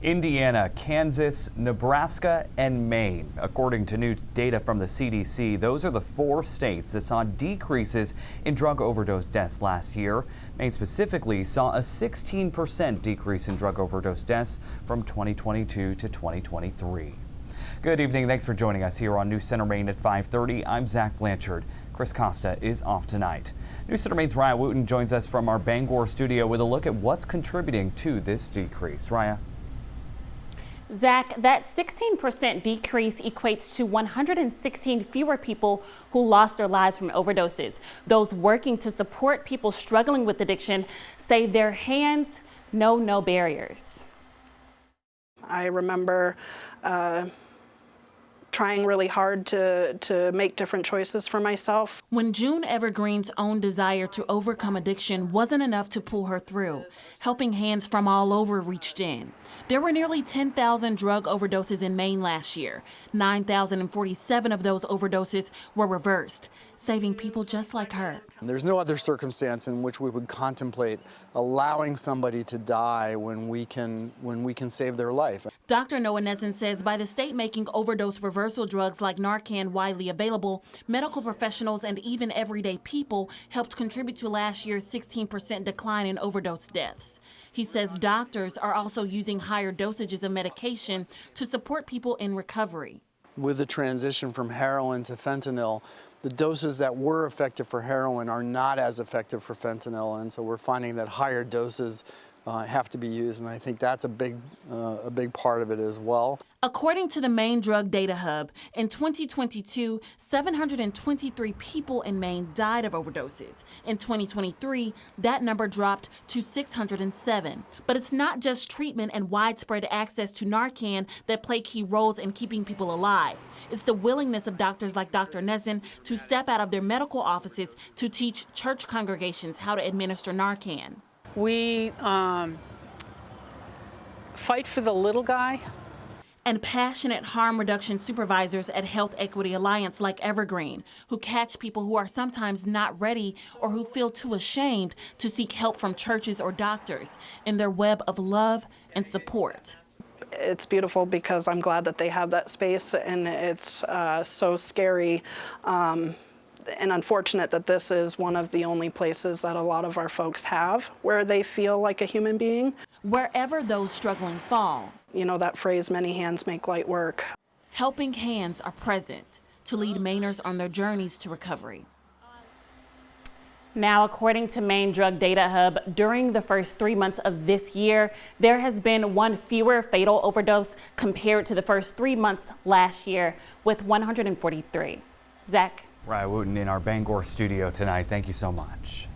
Indiana, Kansas, Nebraska, and Maine. According to new data from the CDC, those are the 4 states that saw decreases in drug overdose deaths last year. Maine specifically saw a 16% decrease in drug overdose deaths from 2022 to 2023. Good evening. Thanks for joining us here on News Center Maine at 5:30. I'm Zach Blanchard. Chris Costa is off tonight. News Center Maine's Raya Wooten joins us from our Bangor studio with a look at what's contributing to this decrease. Raya. Zach, that 16% decrease equates to 116 fewer people who lost their lives from overdoses. Those working to support people struggling with addiction say their hands know no barriers. I remember trying really hard to make different choices for myself. When June Evergreen's own desire to overcome addiction wasn't enough to pull her through, helping hands from all over reached in. There were nearly 10,000 drug overdoses in Maine last year. 9,047 of those overdoses were reversed, saving people just like her. There's no other circumstance in which we would contemplate allowing somebody to die when we can save their life. Dr. Noah Nezen says by the state making overdose reversal drugs like Narcan widely available, medical professionals and even everyday people helped contribute to last year's 16% decline in overdose deaths. He says doctors are also using higher dosages of medication to support people in recovery. With the transition from heroin to fentanyl, the doses that were effective for heroin are not as effective for fentanyl, and so we're finding that higher doses have to be used, and I think that's a big part of it as well. According to the Maine Drug Data Hub, in 2022, 723 people in Maine died of overdoses. In 2023, that number dropped to 607. But it's not just treatment and widespread access to Narcan that play key roles in keeping people alive. It's the willingness of doctors like Dr. Nezen to step out of their medical offices to teach church congregations how to administer Narcan. We fight for the little guy. And passionate harm reduction supervisors at Health Equity Alliance like Evergreen, who catch people who are sometimes not ready or who feel too ashamed to seek help from churches or doctors in their web of love and support. It's beautiful because I'm glad that they have that space, and it's so scary and unfortunate that this is one of the only places that a lot of our folks have where they feel like a human being. Wherever those struggling fall. You know that phrase, many hands make light work. Helping hands are present to lead Mainers on their journeys to recovery. Now, according to Maine Drug Data Hub, during the first 3 months of this year, there has been 1 fewer fatal overdose compared to the first 3 months last year, with 143. Zach? Raya Wooten in our Bangor studio tonight. Thank you so much.